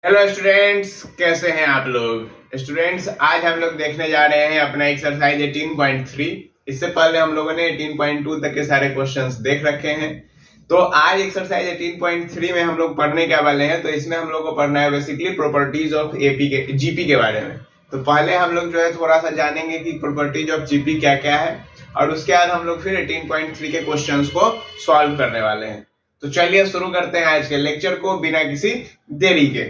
Hello students, कैसे हैं आप लोग। स्टूडेंट्स, आज हम लोग देखने जा रहे हैं अपना एक्सरसाइज 18.3। इससे पहले हम लोगों ने 18.2 तक के सारे क्वेश्चंस देख रखे हैं। तो आज एक्सरसाइज 18.3 में हम लोग पढ़ने क्या वाले हैं, तो इसमें हम लोग को पढ़ना है बेसिकली प्रॉपर्टीज ऑफ एपी के जीपी के बारे में। तो पहले हम लोग जो है थोड़ा सा जानेंगे कि प्रॉपर्टीज ऑफ जीपी क्या क्या है, और उसके बाद हम लोग फिर 18.3 के क्वेश्चंस को सॉल्व करने वाले हैं। तो चलिए शुरू करते हैं आज के लेक्चर को बिना किसी देरी के।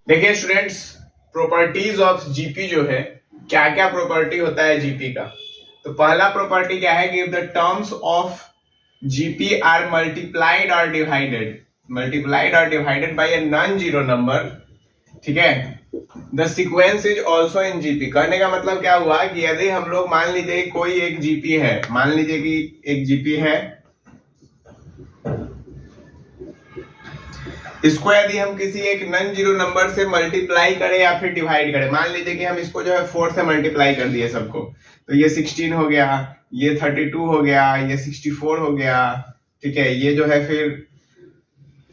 देखिए स्टूडेंट्स, प्रॉपर्टीज ऑफ जीपी जो है, क्या क्या प्रॉपर्टी होता है जीपी का। तो पहला प्रॉपर्टी क्या है कि if the terms of GP are multiplied और divided by a non zero number, ठीक है, the sequence is also in GP. कहने का मतलब क्या हुआ कि यदि हम लोग मान लीजिए कोई एक जीपी है, मान लीजिए कि एक जीपी है, इसको यदि हम किसी एक नॉन जीरो नंबर से मल्टीप्लाई करें या फिर डिवाइड करें, मान लीजिए कि हम इसको जो है 4 से मल्टीप्लाई कर दिए सबको, तो ये 16 हो गया, ये 32 हो गया, ये 64 हो गया, ठीक है, ये जो है फिर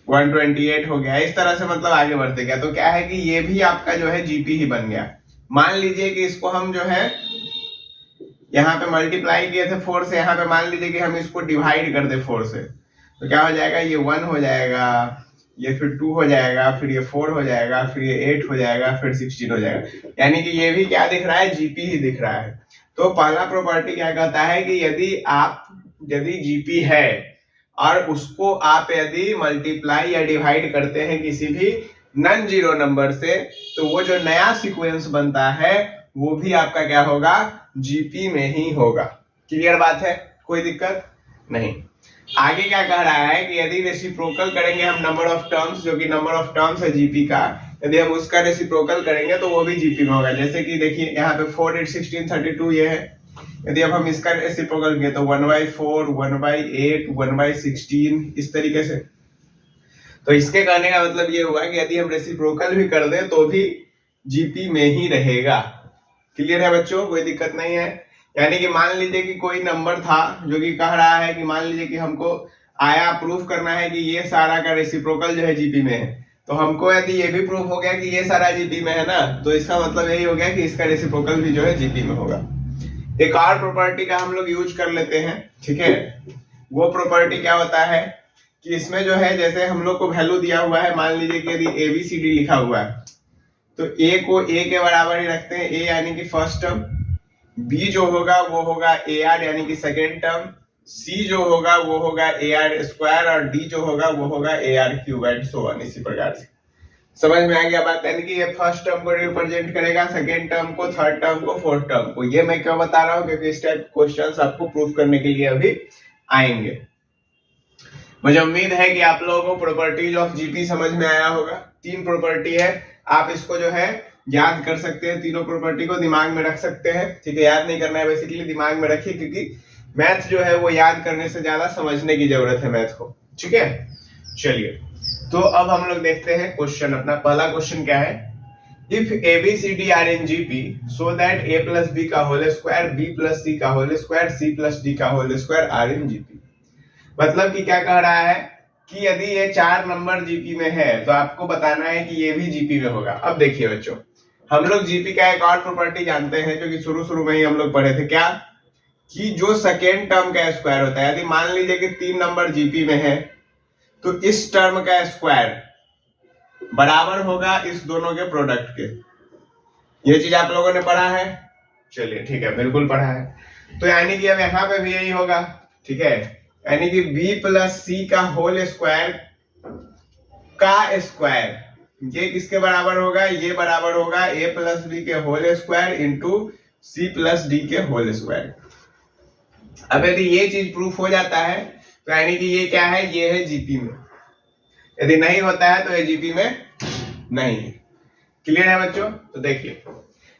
128 हो गया। इस तरह से मतलब आगे बढ़ते गया। तो क्या है कि ये भी आपका जो है जीपी ही बन गया। मान लीजिए कि इसको हम जो है यहाँ पे मल्टीप्लाई किए थे 4 से, यहाँ पे मान लीजिए कि हम इसको डिवाइड कर दे 4 से, तो क्या हो जाएगा, ये 1 हो जाएगा, ये फिर 2 हो जाएगा, फिर ये 4 हो जाएगा, फिर ये 8 हो जाएगा, फिर 16 हो जाएगा। यानी कि ये भी क्या दिख रहा है, जीपी ही दिख रहा है। तो पहला प्रॉपर्टी क्या कहता है कि यदि जीपी है और उसको आप यदि मल्टीप्लाई या डिवाइड करते हैं किसी भी नॉन जीरो नंबर से, तो वो जो नया सीक्वेंस बनता है वो भी आपका क्या होगा, जीपी में ही होगा। क्लियर बात है, कोई दिक्कत नहीं। आगे क्या कह रहा है कि यदि रेसिप्रोकल करेंगे हम नंबर ऑफ टर्म्स, जो कि नंबर ऑफ टर्म्स है जीपी का, यदि हम उसका रेसिप्रोकल करेंगे तो वो भी जीपी में होगा। जैसे कि देखिए यहाँ पे 4, 8, 16, 32 ये है, यदि अब हम इसका रेसिप्रोकल किए तो 1/4, 1/8, 1/16 इस तरीके से। तो इसके कहने का मतलब ये हुआ कि यदि हम रेसिप्रोकल भी कर दें तो भी जीपी में ही रहेगा। क्लियर है बच्चों, कोई दिक्कत नहीं है। यानी कि मान लीजिए कि कोई नंबर था जो कि कह रहा है कि मान लीजिए कि हमको आया प्रूफ करना है कि ये सारा का रेसिप्रोकल जो है जीपी में है, तो हमको यदि ये भी प्रूफ हो गया कि ये सारा जीपी में है ना, तो इसका मतलब यही हो गया कि इसका रेसिप्रोकल भी जो है जीपी में होगा। एक और प्रॉपर्टी का हम लोग यूज कर लेते हैं, ठीक है। वो प्रॉपर्टी क्या होता है कि इसमें जो है, जैसे हम लोग को वैल्यू दिया हुआ है, मान लीजिए कि यदि ABCD लिखा हुआ है, तो A को A के बराबर ही रखते हैं, A यानी कि फर्स्ट टर्म, B जो होगा वो होगा AR यानी कि सेकेंड टर्म, C जो होगा वो होगा AR स्क्वायर, और D जो होगा वो होगा AR cube, and so on. इसी प्रकार से समझ में आ गया बात। यानी कि ये फर्स्ट टर्म को रिप्रेजेंट करेगा, सेकेंड टर्म को, थर्ड टर्म को, फोर्थ टर्म को। ये मैं क्यों बता रहा हूँ, क्योंकि इस टाइप क्वेश्चंस आपको प्रूफ करने के लिए अभी आएंगे। मुझे उम्मीद है कि आप लोगों को प्रॉपर्टीज ऑफ जीपी समझ में आया होगा। 3 प्रॉपर्टी है, आप इसको जो है याद कर सकते हैं, तीनों प्रॉपर्टी को दिमाग में रख सकते हैं, ठीक है। याद नहीं करना है, बेसिकली दिमाग में रखिए, क्योंकि मैथ जो है वो याद करने से ज्यादा समझने की जरूरत है मैथ को, ठीक है। चलिए, तो अब हम लोग देखते हैं क्वेश्चन अपना। पहला क्वेश्चन क्या है, if ABCD are in GP so that A + B का होल स्क्वायर, B + C का होल स्क्वायर, C + D का whole square are in GP. मतलब कि क्या कह रहा है कि यदि ये 4 नंबर जीपी में है तो आपको बताना है कि ये भी जीपी में होगा। अब देखिए बच्चों, हम लोग जीपी का एक और प्रॉपर्टी जानते हैं, जो कि शुरू में ही हम लोग पढ़े थे, क्या कि जो सेकेंड टर्म का स्क्वायर होता है, यदि मान लीजिए कि 3 नंबर जीपी में है, तो इस टर्म का स्क्वायर बराबर होगा इस दोनों के प्रोडक्ट के। ये चीज आप लोगों ने पढ़ा है, चलिए ठीक है, बिल्कुल पढ़ा है। तो यानी कि अब यहाँ पे भी यही होगा, ठीक है। यानी कि B + C का होल स्क्वायर का स्क्वायर, ये किसके बराबर होगा, ये बराबर होगा A + B के whole square into C + D के होल स्क्वायर। अब यदि ये चीज प्रूफ हो जाता है तो यानी कि ये क्या है, ये है जीपी में। यदि नहीं होता है तो ये जीपी में नहीं है। क्लियर है बच्चों। तो देखिए,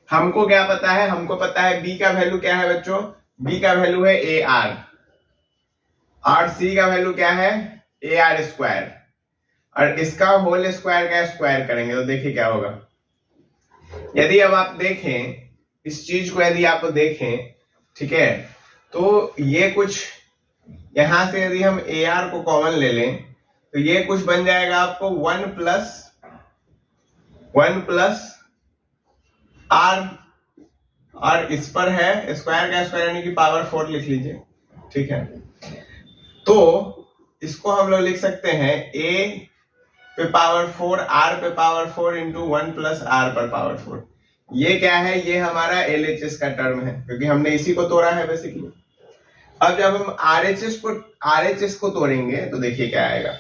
हमको क्या पता है, हमको पता है B का वैल्यू क्या है बच्चों, B का वैल्यू है AR, और C का वैल्यू क्या है, AR स्क्वायर, और इसका होल स्क्वायर का स्क्वायर करेंगे तो देखिए क्या होगा। यदि अब आप देखें इस चीज को, यदि आप देखें, ठीक है, तो ये कुछ यहां से यदि हम AR को कॉमन ले लें तो ये कुछ बन जाएगा आपको 1 प्लस R, और इस पर है स्क्वायर का स्क्वायर यानी कि पावर 4 लिख लीजिए, ठीक है। तो इसको हम लोग लिख सकते हैं A पे पावर 4 R पे पावर 4 इंटू 1 प्लस R पर पावर 4। ये क्या है, ये हमारा LHS का टर्म है क्योंकि हमने इसी को तोड़ा है बेसिकली। अब जब हम RHS को तोड़ेंगे तो देखिए क्या आएगा।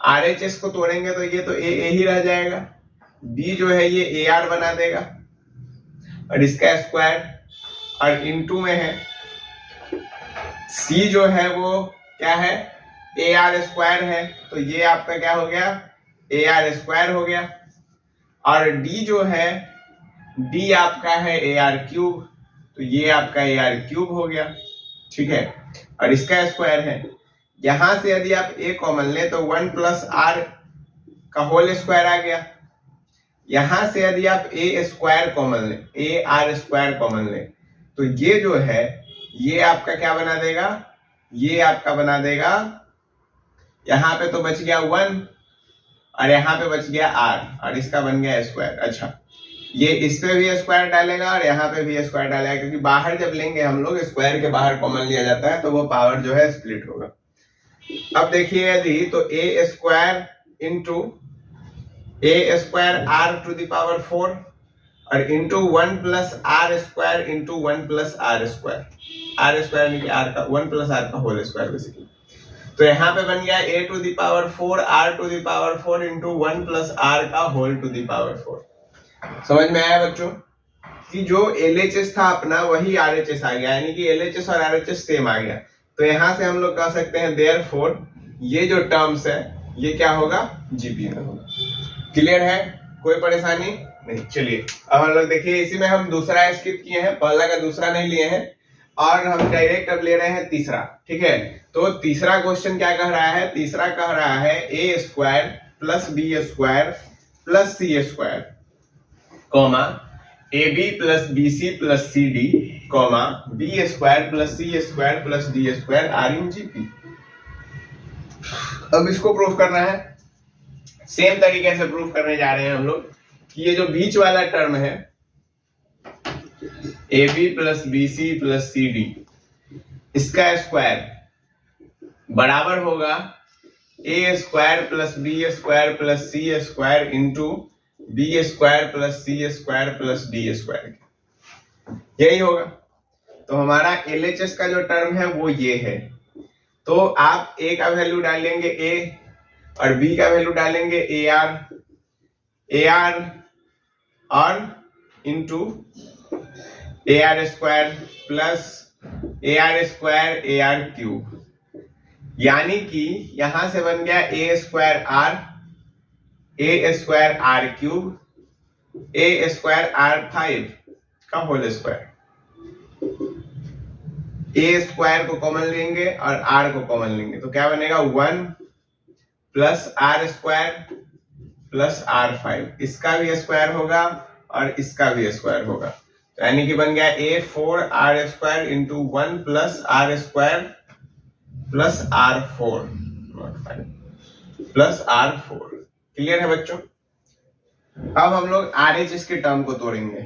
RHS को तोड़ेंगे तो ये तो A ही रह जाएगा, B जो है ये AR बना देगा और इसका स्क्वायर, और इनटू में है C जो है वो क्या है, AR स्क्वायर है, तो ये आपका क्या हो गया, AR स्क्वायर हो गया। और D जो है, D आपका है AR क्यूब, तो ये आपका AR क्यूब हो गया, ठीक है। और इसका स्क्वायर है, यहां से यदि आप A कॉमन ले तो 1 प्लस R का होल स्क्वायर आ गया। यहां से यदि आप A स्क्वायर कॉमन ले, AR स्क्वायर कॉमन ले, तो ये जो है ये आपका क्या बना देगा, ये आपका बना देगा, यहां पे तो बच गया 1 और यहाँ पे बच गया R और इसका बन गया स्क्वायर। अच्छा, ये इस पे भी स्क्वायर डालेगा और यहाँ पे भी स्क्वायर डालेगा, क्योंकि बाहर जब लेंगे हम लोग स्क्वायर के बाहर कॉमन लिया जाता है तो वो पावर जो है स्प्लिट होगा। अब देखिए यदि तो A square into A square R to the power 4 और into 1 plus R square into 1 plus R square, R square यानी कि R का 1 प्लस R का होल स्क्वायर बेसिकली। तो यहाँ पे बन गया A to the power 4 R to the power 4 into 1 plus R का होल टू द पावर 4। समझ में आया बच्चों कि जो LHS था अपना वही RHS आ गया, यानी कि LHS और RHS सेम आ गया। तो यहां से हम लोग कह सकते हैं देयरफॉर ये जो टर्म्स है ये क्या होगा, GP में होगा। क्लियर है, कोई परेशानी नहीं। चलिए अब हम लोग देखिए, इसी में हम दूसरा स्किप किए हैं, पहला का दूसरा नहीं लिए हैं और हम डायरेक्ट अब ले रहे हैं तीसरा, ठीक है। तो तीसरा क्वेश्चन क्या कह रहा है, तीसरा कह रहा है A square plus B square plus C square comma AB plus BC plus CD comma B square plus C square plus D square are in GP। अब इसको प्रूफ करना है, सेम तरीके से प्रूफ करने जा रहे हैं हम लोग कि ये जो बीच वाला टर्म है AB plus BC plus CD, इसका स्क्वायर बराबर होगा A square plus B square plus C square into B square plus C square plus D square, यही होगा। तो हमारा LHS का जो टर्म है वो ये है। तो आप A का वैल्यू डालेंगे A और B का वैल्यू डालेंगे AR और into AR square plus AR square AR cube, यानी कि यहां से बन गया A square R cube A square R5 का होल स्क्वायर। A स्क्वायर को कॉमन लेंगे और R को कॉमन लेंगे तो क्या बनेगा, 1 plus R square plus R5, इसका भी स्क्वायर होगा और इसका भी स्क्वायर होगा, तो यानी कि बन गया A4R square into 1 plus R square plus R4 not 5 plus R4। Clear है बच्चों। अब हम लोग RHS के टर्म को तोड़ेंगे,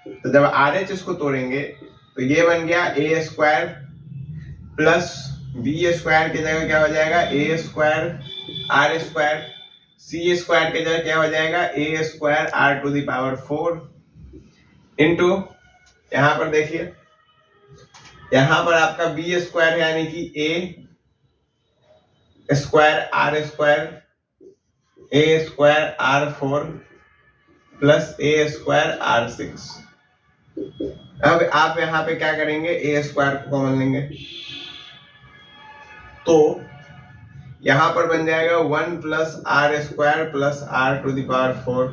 तो जब RHS को तोड़ेंगे तो ये बन गया A square plus B square की जगह क्या हो जाएगा, A square R square, C square की जगह क्या हो जाएगा, A square R to the power 4 into, यहां पर देखिए यहां पर आपका B स्क्वायर यानी कि A square R square A square R4 plus A square R6। अब आप यहां पे क्या करेंगे, A स्क्वायर को कॉमन लेंगे तो यहां पर बन जाएगा 1 plus R square plus R to the power 4,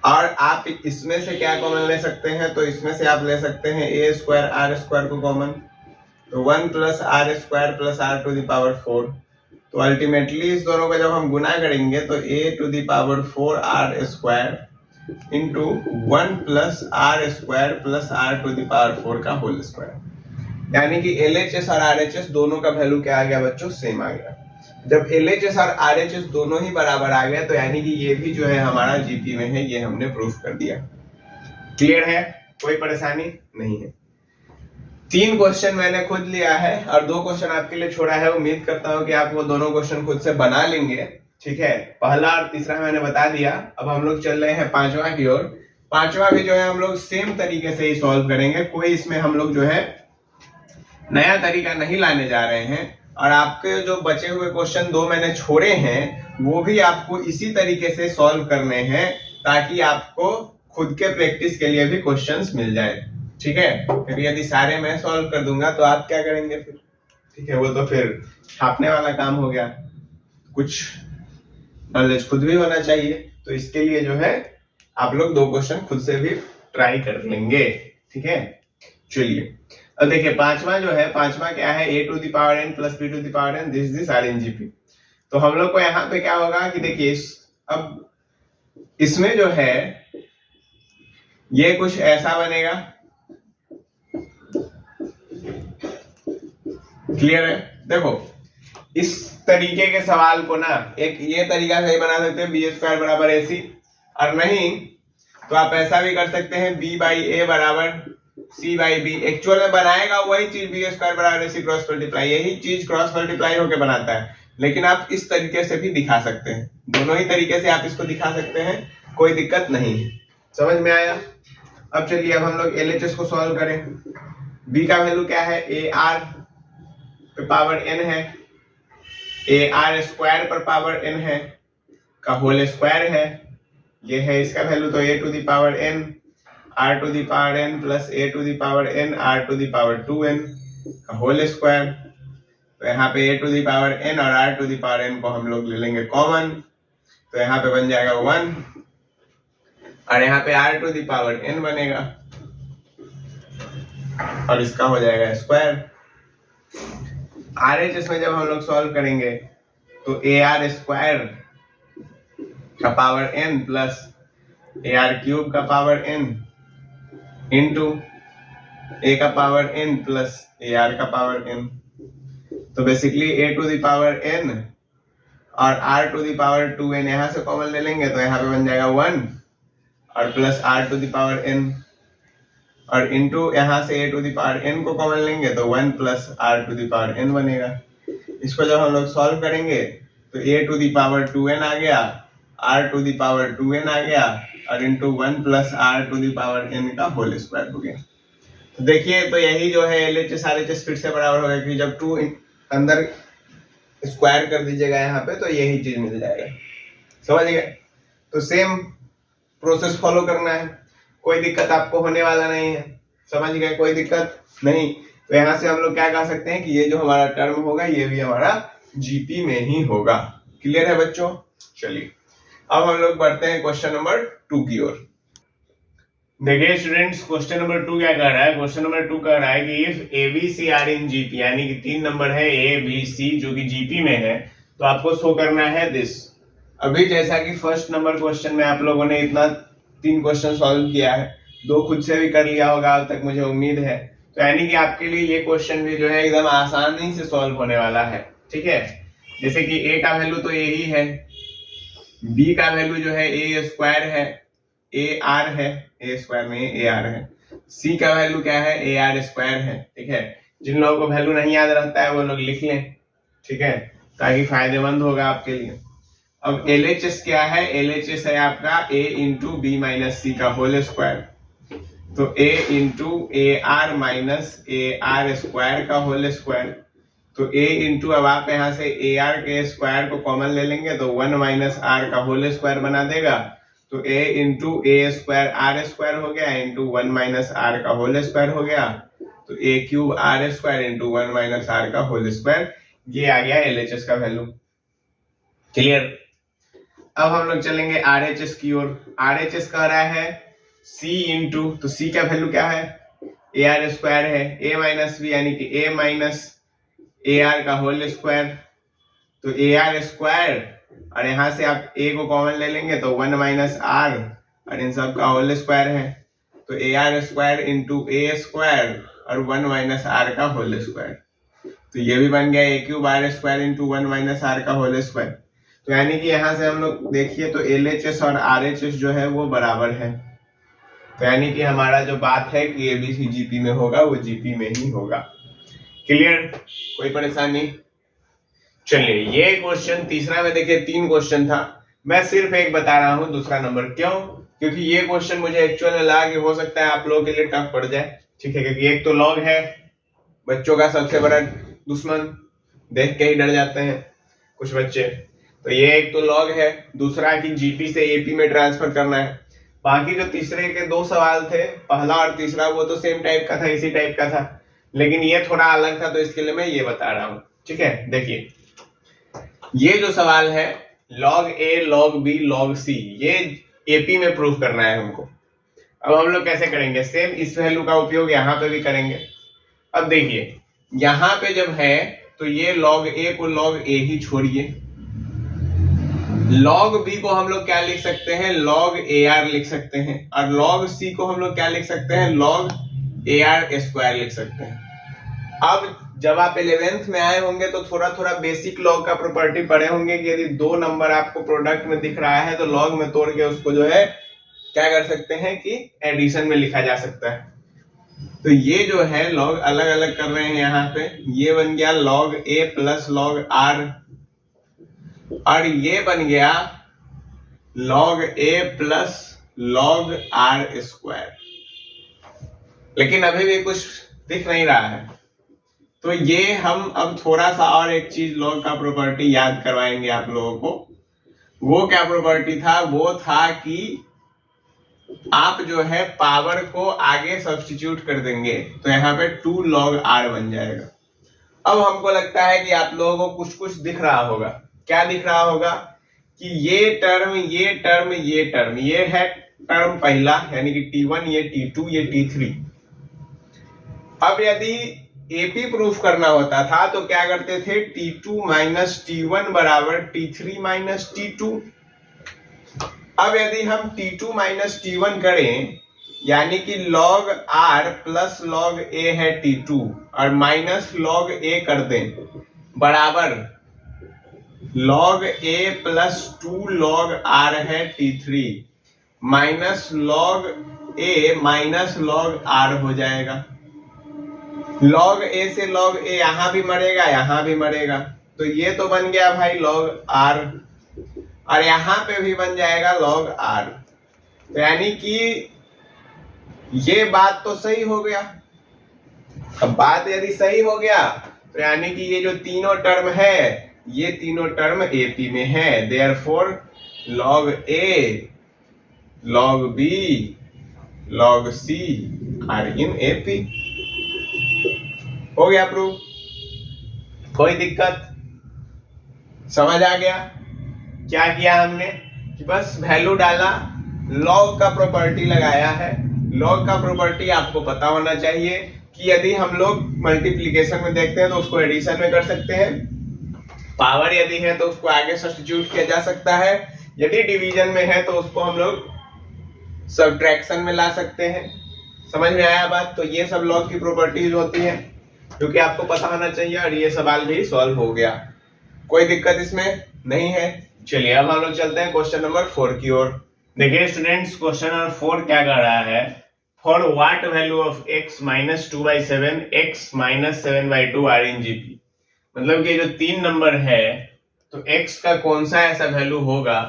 और आप इसमें से क्या कॉमन ले सकते हैं, तो इसमें से आप ले सकते हैं A स्क्वायर R स्क्वायर को कॉमन, तो 1 plus R square plus R to the power 4। तो अल्टीमेटली इस दोनों का जब हम गुना करेंगे तो A to the power 4 R square into 1 plus R square plus R to the power 4 का होल स्क्वायर। यानी कि LHS और RHS दोनों का वैल्यू क्या आ गया बच्चों, सेम आ गया। जब LHS और RHS दोनों ही बराबर आ गया तो यानी कि ये भी जो है हमारा GP में है, ये हमने प्रूफ कर दिया। क्लियर है, कोई परेशानी नहीं है। 3 क्वेश्चन मैंने खुद लिया है और 2 क्वेश्चन आपके लिए छोड़ा है। उम्मीद करता हूं कि आप वो दोनों क्वेश्चन खुद से बना लेंगे, ठीक है। पहला और तीसरा मैंने बता दिया। अब हम लोग चल रहे हैं 5वां की ओर। 5वां भी जो है हम लोग सेम तरीके से ही सॉल्व करेंगे, कोई इसमें हम लोग जो है नया तरीका नहीं लाने जा रहे हैं। और आपके जो बचे हुए क्वेश्चन 2 मैंने छोड़े हैं वो भी आपको इसी तरीके से सॉल्व करने हैं, ताकि आपको खुद के प्रैक्टिस के लिए भी क्वेश्चंस मिल जाए, ठीक है। क्योंकि यदि सारे मैं सॉल्व कर दूंगा तो आप क्या करेंगे फिर, ठीक है, वो तो फिर छापने वाला काम हो गया। कुछ नॉलेज खुद भी होना चाहिए, तो इसके लिए जो है आप लोग 2 क्वेश्चन खुद से भी ट्राई कर लेंगे, ठीक है। चलिए अब देखिए 5वां जो है, 5वां क्या है, a to the power n plus b to the power n, this is RNGP। तो हम लोग को यहाँ पे क्या होगा कि देखिए अब इसमें जो है ये कुछ ऐसा बनेगा, क्लियर है। देखो इस तरीके के सवाल को ना एक ये तरीका से बना सकते हैं, b² बराबर AC, और नहीं तो आप ऐसा भी कर सकते हैं b/a बराबर c/b। एक्चुअल में बनाएगा वही चीज b² बराबर AC क्रॉस मल्टीप्लाई, यही चीज क्रॉस मल्टीप्लाई होकर बनाता है, लेकिन आप इस तरीके से भी दिखा सकते हैं। दोनों ही तरीके से आप इसको दिखा सकते हैं, कोई दिक्कत नहीं है। समझ में आया। अब चलिए अब हम लोग LHS को सॉल्व करें। b का वैल्यू क्या है, AR पे पावर n है, AR² पर पावर n है का होल स्क्वायर है, ये है इसका वैल्यू। तो a to the power n r to the power n plus a to the power n r to the power 2n का होल स्क्वायर। तो यहाँ पे a to the power n और r to the power n को हम लोग ले लेंगे कॉमन, तो यहाँ पे बन जाएगा 1 और यहाँ पे r to the power n बनेगा और इसका हो जाएगा स्क्वायर। RHS में जब हम लोग सॉल्व करेंगे तो AR² का पावर n प्लस AR³ का पावर n इंटू a का पावर n प्लस AR का पावर n। तो basically a to the power n और r to the power 2n यहां से कॉमन ले लेंगे तो यहाँ पे बन जाएगा 1 और plus r to the power n, और इंटू यहाँ से a to the power n को कॉमन लेंगे तो 1 plus r to the power n बनेगा। इसको जब हम लोग सॉल्व करेंगे तो a to the power 2n आ गया, r to the power 2n आ गया और into 1 plus r to the power n का होल स्क्वायर हो गया। तो देखिए तो यही जो है LHS RHS फिर से बराबर होगा कि जब 2 अंदर स्क्वायर कर दीजिएगा यहाँ पे तो यही चीज मिल जाएगा। समझ गए। तो सेम प्रोसेस फॉलो करना है, कोई दिक्कत आपको होने वाला नहीं है। समझ गए, कोई दिक्कत नहीं। तो यहाँ से हम लोग क्या कह सकते हैं कि ये जो हमारा टर्म होगा ये भी हमारा GP में ही होगा। क्लियर है बच्चों। चलिए अब हम लोग बढ़ते हैं क्वेश्चन नंबर 2 की ओर। देखिए स्टूडेंट्स क्वेश्चन नंबर 2 क्या कह रहा है, क्वेश्चन नंबर 2 कह रहा है कि if ABC are in GP, यानी कि 3 नंबर है ABC जो कि GP में है, तो आपको शो करना है दिस। अभी जैसा कि फर्स्ट नंबर क्वेश्चन में आप लोगों ने इतना 3 क्वेश्चन सॉल्व किया है, 2 खुद से भी कर लिया होगा अब तक मुझे उम्मीद है। तो यानी कि आपके लिए ये क्वेश्चन भी जो है एकदम आसानी से सॉल्व होने वाला है, ठीक है। जैसे कि a का वैल्यू तो a ही है, b का वैल्यू जो है a² है, AR है, a² में AR है, c का वैल्यू क्या है AR² है, ठीक है। जिन लोगों को वैल्यू नहीं याद रहता है वो लोग लिख लें, ठीक है, ताकि फायदेमंद होगा आपके लिए। अब LHS क्या है, LHS है आपका a into b minus c का होल स्क्वायर, तो a into AR minus AR² का होल स्क्वायर। तो a इंटू अब आप यहाँ से AR के स्क्वायर को कॉमन ले लेंगे तो 1 माइनस r का होल स्क्वायर बना देगा, तो a इंटू a² r² हो गया इंटू 1 माइनस r का होल स्क्वायर हो गया, तो a³ r² into 1 minus r का होल स्क्वायर, ये आ गया LHS का वैल्यू। क्लियर। अब हम लोग चलेंगे RHS की ओर। RHS कह रहा है c इंटू, तो c का वैल्यू क्या है AR² है, a माइनस b यानी कि a माइनस AR का होल स्क्वायर, तो AR² और यहाँ से आप a को कॉमन ले लेंगे तो 1 माइनस r और इन सब का होल स्क्वायर है, तो AR² इंटू a² और 1 माइनस आर का होल स्क्वायर। तो ये भी बन गया a cube R square into 1 minus R का होल स्क्वायर। तो यानी कि यहाँ से हम लोग देखिए तो LHS और RHS जो है वो बराबर है। तो यानी कि हमारा जो बात है कि ABC GP में होगा वो GP में ही होगा। क्लियर? कोई परेशानी? चलिए ये क्वेश्चन तीसरा में देखिए 3 क्वेश्चन था, मैं सिर्फ एक बता रहा हूँ दूसरा नंबर। क्यों? क्योंकि ये क्वेश्चन मुझे एक्चुअल में लगा कि हो सकता है आप लोगों के लिए टफ पड़ जाए। ठीक है, क्योंकि एक तो लॉग है बच्चों का सबसे बड़ा दुश्मन, देख के ही डर जाते हैं कुछ बच्चे। तो ये एक तो लॉग है, दूसरा कि जीपी से एपी में ट्रांसफर करना है। बाकी जो तीसरे के 2 सवाल थे, पहला और तीसरा, वो तो सेम टाइप का था, इसी टाइप का था, लेकिन ये थोड़ा अलग था, तो इसके लिए मैं ये बता रहा हूँ। ठीक है, देखिए ये जो सवाल है लॉग ए लॉग बी लॉग सी, ये एपी में प्रूफ करना है हमको। अब हम लोग कैसे करेंगे? सेम इस वैल्यू का उपयोग यहाँ पे भी करेंगे। अब देखिए यहाँ पे जब है तो ये log a को log a ही छोड़िए, log b को हम लोग क्या लिख सकते हैं? log ar लिख सकते हैं, और log c को हम लोग क्या लिख सकते हैं? log ar स्क्वायर लिख सकते हैं। अब जब आप 11th में आए होंगे तो थोड़ा थोड़ा बेसिक लॉग का प्रॉपर्टी पढ़े होंगे कि यदि 2 नंबर आपको प्रोडक्ट में दिख रहा है तो लॉग में तोड़ के उसको जो है क्या कर सकते हैं कि एडिशन में लिखा जा सकता है। तो ये जो है लॉग अलग अलग कर रहे हैं यहाँ पे, ये बन गया log a plus log r, और ये बन गया log a plus log r square. लेकिन अभी भी कुछ दिख नहीं रहा है, तो ये हम अब थोड़ा सा और एक चीज लॉग का प्रॉपर्टी याद करवाएंगे आप लोगों को। वो क्या प्रॉपर्टी था? वो था कि आप जो है पावर को आगे सब्स्टिट्यूट कर देंगे तो यहाँ पे 2 log r बन जाएगा। अब हमको लगता है कि आप लोगों को कुछ कुछ दिख रहा होगा। क्या दिख रहा होगा? कि ये टर्म ये टर्म ये टर्म, ये है टर्म पहला यानी कि T1, ये T2, ये T3। अब यदि AP प्रूफ करना होता था तो क्या करते थे? T2 माइनस T1 बराबर T3 माइनस T2। अब यदि हम T2 माइनस T1 करें यानी कि log R plus log A है T2 और माइनस log A कर दें बराबर log A plus 2 log R है T3 minus log A minus log R हो जाएगा। log A से log A यहां भी मरेगा, यहां भी मरेगा, तो ये तो बन गया भाई log R, और यहां पे भी बन जाएगा log R। तो यानी कि ये बात तो सही हो गया। अब बात यदि सही हो गया तो यानी कि ये जो तीनों टर्म है ये तीनों टर्म AP में है, therefore log A log B log C are in AP। हो गया प्रूफ? कोई दिक्कत? समझ आ गया? क्या किया हमने कि बस वैल्यू डाला, लॉग का प्रॉपर्टी लगाया है। लॉग का प्रॉपर्टी आपको पता होना चाहिए कि यदि हम लोग मल्टीप्लिकेशन में देखते हैं तो उसको एडिशन में कर सकते हैं, पावर यदि है तो उसको आगे सब्स्टिट्यूट किया जा सकता है, यदि डिवीजन में है तो उसको हम लोग सब्ट्रैक्शन में ला सकते हैं। समझ में आया बात? तो ये सब लॉग की प्रॉपर्टीज होती है क्योंकि आपको पता होना चाहिए, और ये सवाल भी सॉल्व हो गया। कोई दिक्कत इसमें नहीं है। चलिए अब हम लोग चलते हैं क्वेश्चन नंबर 4 की ओर। देखिए स्टूडेंट्स, क्वेश्चन नंबर 4 क्या कर रहा है? For what value of x minus 2/7 x minus 7/2 are in GP. मतलब कि जो 3 नंबर है तो x का कौन सा ऐसा वैल्यू होगा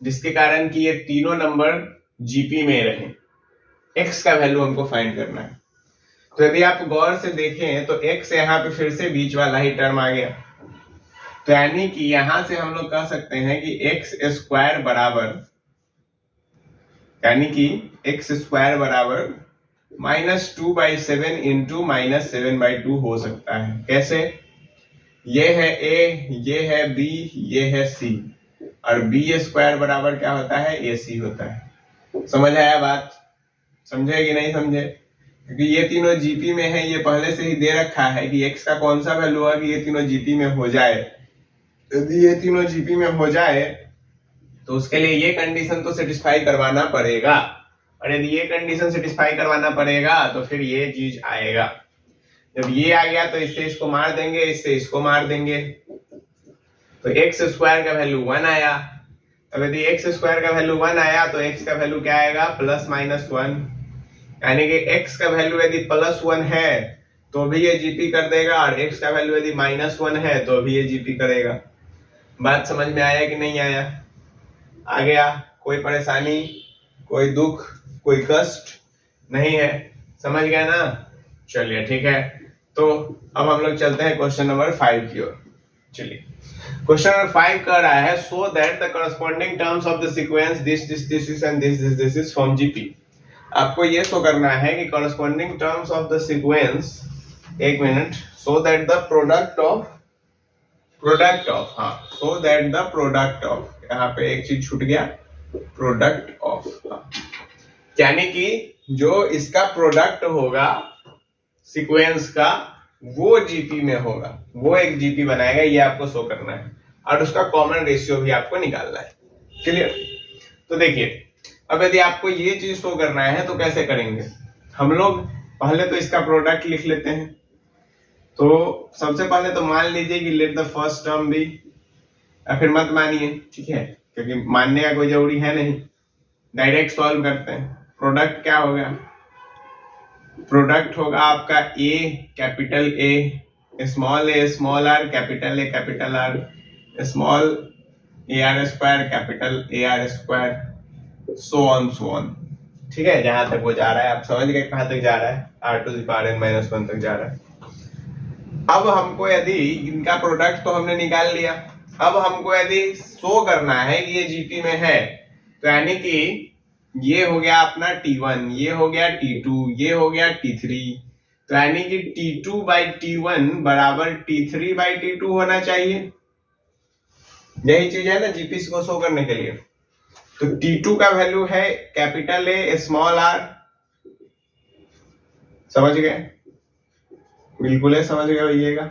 जिसके कारण कि ये तीनों नंबर जीपी में रहे। x का वैल्यू हमको फाइंड करना है। तो यदि आप गौर से देखें तो x यहाँ पे फिर से बीच वाला ही टर्म आ गया, तो यानी कि यहां से हम लोग कह सकते हैं कि x स्क्वायर बराबर, यानी कि x स्क्वायर बराबर -2/7 इंटू -7/2 हो सकता है। कैसे? ये है a, ये है b, ये है c, और b स्क्वायर बराबर क्या होता है? ac होता है। समझ आया बात? समझे कि नहीं समझे? क्योंकि ये तीनों जीपी में है, ये पहले से ही दे रखा है कि x का कौन सा वैल्यू है कि ये तीनों जीपी में हो जाए। यदि ये तीनों जीपी में हो जाए तो उसके लिए ये कंडीशन तो सेटिस्फाई करवाना पड़ेगा, और यदि ये कंडीशन सेटिस्फाई करवाना पड़ेगा तो फिर ये चीज आएगा। जब ये आ गया तो इससे इसको मार देंगे, इससे इसको मार देंगे, तो एक्स स्क्वायर का वैल्यू 1 आया। अब यदि एक्स स्क्वायर का वैल्यू 1 आया तो एक्स का वैल्यू क्या आएगा, प्लस माइनस 1, यानी कि एक्स का वैल्यू यदि प्लस 1 है तो भी ये जीपी कर देगा, और एक्स का वैल्यू यदि माइनस 1 है तो भी ये जीपी करेगा। बात समझ में आया कि नहीं आया? आ गया? कोई परेशानी, कोई दुख, कोई कष्ट नहीं है? समझ गया ना? चलिए ठीक है, तो अब हम लोग चलते हैं क्वेश्चन नंबर 5 की ओर। चलिए, क्वेश्चन नंबर 5 कह रहा है so that the corresponding terms of the sequence this and this is from GP. आपको ये शो करना है कि corresponding terms of the sequence, एक minute, so that the product of so that the product of, यहाँ पे एक चीज छूट गया, प्रोडक्ट ऑफ, यानी कि जो इसका प्रोडक्ट होगा सीक्वेंस का वो जीपी में होगा, वो एक जीपी बनाएगा, ये आपको शो करना है, और उसका कॉमन रेशियो भी आपको निकालना है। क्लियर? तो देखिए, अब यदि आपको ये चीज शो करना है तो कैसे करेंगे हम लोग? पहले तो इसका प्रोडक्ट लिख लेते हैं। तो सबसे पहले तो मान लीजिए कि let the first term be, या फिर मत मानिए, ठीक है, क्योंकि मानने का कोई जरूरी है नहीं, डायरेक्ट सॉल्व करते हैं। प्रोडक्ट क्या होगा? प्रोडक्ट होगा आपका A capital A small R capital R small A R square capital A R square so on, ठीक है। जहां तक वो जा रहा है आप समझ गए कहां तक जा रहा है, R to the power n - 1 तक जा रहा है। अब हमको यदि इनका प्रोडक्ट तो हमने निकाल लिया, अब हमको यदि शो करना है कि ये जीपी में है, तो यानी कि ये हो गया अपना T1, ये हो गया T2, ये हो गया T3, तो यानी कि T2/T1 बराबर T3/T2 होना चाहिए। यही चीज है ना जीपी को शो करने के लिए। तो T2 का वैल्यू है कैपिटल ए स्मॉल आर, समझ गए? बिल्कुल है, समझ गए भैया।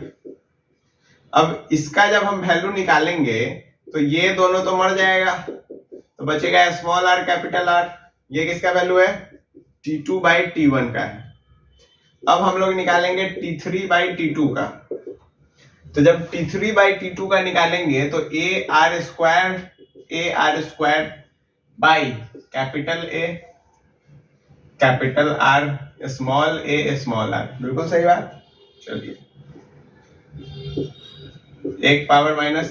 अब इसका जब हम वैल्यू निकालेंगे तो ये दोनों तो मर जाएगा, तो बचेगा स्मॉल आर कैपिटल आर। ये किसका वैल्यू है? T2/T1 का है। अब हम लोग निकालेंगे T3/T2 का। तो जब T3/T2 का निकालेंगे तो A R square by capital A capital R small A small R, बिल्कुल सही बात। चलिए, एक पावर माइनस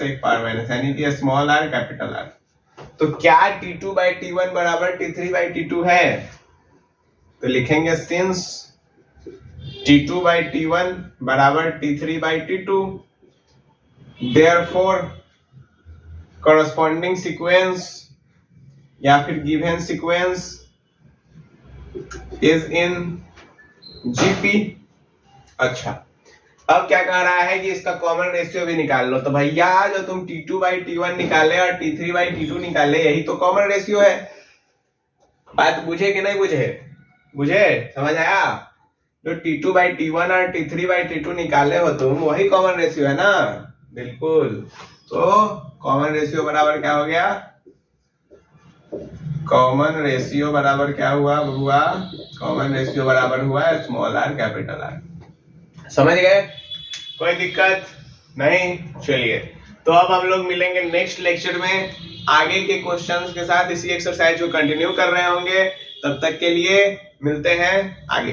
यानी कि स्मॉल आर कैपिटल आर। तो क्या T2/T1 बराबर T3/T2 है? तो लिखेंगे सिंस T2/T1 बराबर T3/T2 देयरफॉर करस्पॉन्डिंग सीक्वेंस या फिर given sequence is in GP. अच्छा, अब क्या कह रहा है कि इसका कॉमन रेशियो भी निकाल लो। तो भैया जो तुम T2/T1 निकाले और T3/T2 निकाले, यही तो कॉमन रेशियो है। बात बुझे कि नहीं बुझे? बुझे? समझ आया? जो T2/T1 और T3/T2 निकाले हो तुम, वही कॉमन रेशियो है ना? बिल्कुल। तो कॉमन रेशियो बराबर क्या हो गया? कॉमन रेशियो बराबर क्या हुआ बबुआ? कॉमन रेशियो बराबर हुआ स्मॉल आर कैपिटल आर। समझ गए? कोई दिक्कत नहीं? चलिए, तो अब हम लोग मिलेंगे नेक्स्ट लेक्चर में आगे के क्वेश्चंस के साथ। इसी एक्सरसाइज को कंटिन्यू कर रहे होंगे। तब तक के लिए मिलते हैं आगे।